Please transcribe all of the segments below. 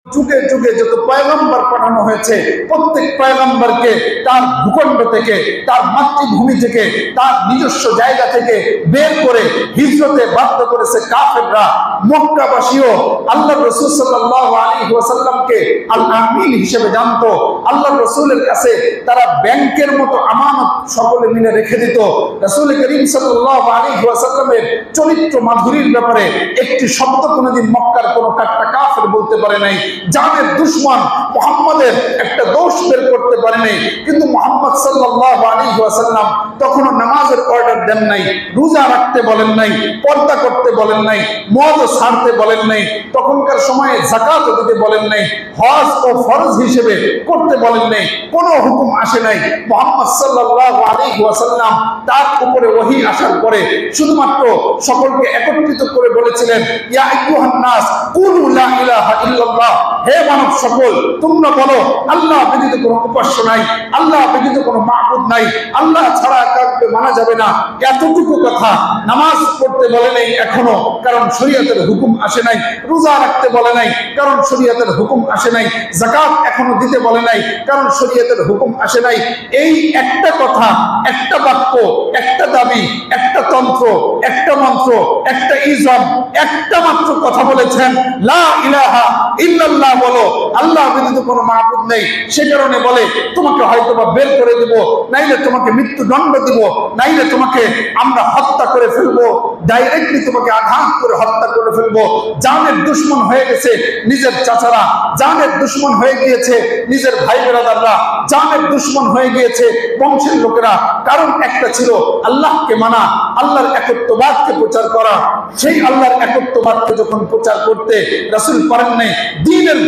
যুগে যুগে যত পয়গম্বর পাঠানো হয়েছে প্রত্যেক পয়গম্বরকে তার ভূখণ্ড থেকে, তার মাতৃভূমি থেকে, তার নিজস্ব জায়গা থেকে বের করে হিজরতে বাধ্য করেছে কাফেররা। মক্কাবাসীও আল্লাহ রাসূল সাল্লাল্লাহু আলাইহি ওয়াসাল্লামকে আল আমিন হিসেবে জানতো। আল্লাহ রাসূলের কাছে তারা ব্যাংকের মতো আমানত সকলে মিলে রেখে দিত। রাসূল করিম সাল্লাল্লাহু আলাইহি ওয়াসাল্লামের চরিত্র মাধুরীর ব্যাপারে একটি শব্দ কোনোদিন মক্কার কোনো কাট্টা কাফের বলতে পারে নাই। জানের দুশমন মুহাম্মাদের একটা দোষ বের করতে পারে নাই। কিন্তু মুহাম্মদ সাল্লাল্লাহু আলাইহি ওয়াসাল্লাম তখনও নামাজের অর্ডার দেন নাই, রোজা রাখতে বলেন নাই, পর্দা করতে বলেন নাই, মদ ছাড়তে বলেন নাই, তখনকার সময়ে যাকাত দিতে বলেন নাই, হজ ও ফরজ হিসেবে করতে বলেন নাই, কোনো হুকুম আসে নাই। মুহাম্মদ সাল্লাল্লাহু আলাইহি ওয়াসাল্লাম তার উপরে ওহী আসার পরে শুধুমাত্র সকলকে একত্রিত করে বলেছিলেন, ইয়া আইয়ুহান নাস কুলু লা ইলাহা ইল্লাল্লাহ, হে মানব সকল তোমরা বলো আল্লাহ ব্যতীত কোনো উপাস্য নাই, আল্লাহ ব্যতীত কোনো মাবুদ নাই, আল্লাহ ছাড়া কাউকে মানা যাবে না। এতটুকু কথা। নামাজ পড়তে বলে নাই এখনো, কারণ শরীয়তের হুকুম আসে নাই। রোজা রাখতে বলে নাই, কারণ শরীয়তের হুকুম আসে নাই। যাকাত এখনো দিতে বলে নাই, কারণ শরীয়তের হুকুম আসে নাই। এই একটা কথা, একটা বাক্য, একটা দাবি, একটা তন্ত্র, একটা মন্ত্র, একটা ইজম, একটা মাত্র কথা বলেছেন, লা ইলাহা ইল্লাল্লাহ বলো, আল্লাহ ব্যতীত কোনো মাবুদ নেই। সে কারণে বলে তোমাকে হয়তোবা বের করে দেব, নাইলে তোমাকে মৃত্যুদণ্ড দিব, নাইলে তোমাকে আমরা হত্যা করে ফেলবো, ডাইরেক্টলি তোমাকে আঘাত করে হত্যা করে ফেলবো। জানের দুশমন হয়ে গেছে নিজের চাচারা, জানের দুশমন হয়ে গিয়েছে নিজের ভাই বেরাদাররা, জানের দুশমন হয়ে গিয়েছে বংশের লোকেরা। কারণ একটা ছিল আল্লাহকে মানা, আল্লাহর একত্ববাদকে প্রচার করা। সেই আল্লাহর একত্ববাদকে যখন প্রচার করতে রাসূল পারেন নাই, দ্বীনের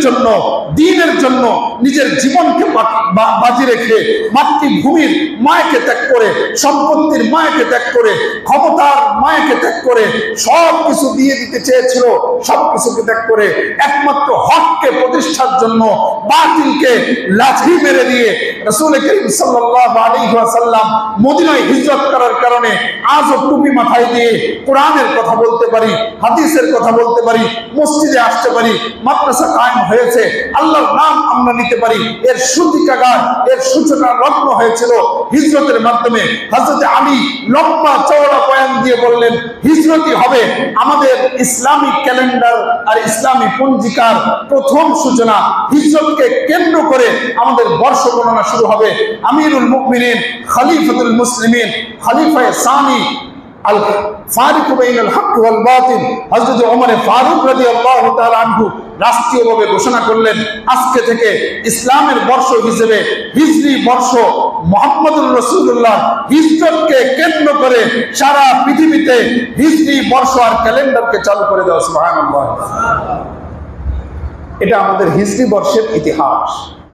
জন্য নিজের জীবনকে বাজি রেখে, মাতৃভূমির মায়াকে ত্যাগ করে, সম্পত্তির মায়াকে ত্যাগ করে, ক্ষমতার মায়াকে ত্যাগ করে সব কিছু দিয়ে দিতে চেয়েছিল। সবকিছুকে ত্যাগ করে একমাত্র হককে প্রতিষ্ঠার জন্য বাতিলকে লাঠি মেরে দিয়ে রাসূল করিম সাল্লাল্লাহু আলাইহি ওয়াসাল্লাম মদিনায় হিজরত করার কারণে আজও টুপি মাথায় দিয়ে কোরআনের কথা বলতে পারি, হাদিসের কথা বলতে পারি, মসজিদে আসতে পারি, মাদ্রাসা কায়েম হয়েছে, আল্লাহর নাম আমরা নিতে পারি। এর সূতিকাগার, এর সূচনা লগ্ন হয়েছিল হিজরতের মাধ্যমে। হযরত আলী লম্বা চওড়া বয়ান দিয়ে বললেন, হিজরতই হবে আমাদের ইসলামিক ক্যালেন্ডার আর ইসলামী পঞ্জিকার প্রথম সূচনা। হিজরতকে কেন্দ্র করে আমাদের বর্ষ গণনা শুরু হবে। আমিরুল মুমিনিন, খলিফাতুল মুসলিমিন, খলিফায়ে সানি আল ফারিক বাইনাল হক ওয়াল বাতিল হযরত ওমর ফারুক রাদিয়াল্লাহু তাআলা আনহু রাষ্ট্রীয়ভাবে ঘোষণা করলেন, আজকে থেকে ইসলামের বর্ষ হিসেবে হিজরি বর্ষ মুহাম্মদুর রাসূলুল্লাহ হিজরতকে কেন্দ্র করে সারা পৃথিবীতে হিজরি বর্ষ আর ক্যালেন্ডারকে চালু করে দেওয়া। সুবহানাল্লাহ। এটা আমাদের হিজরি বর্ষের ইতিহাস।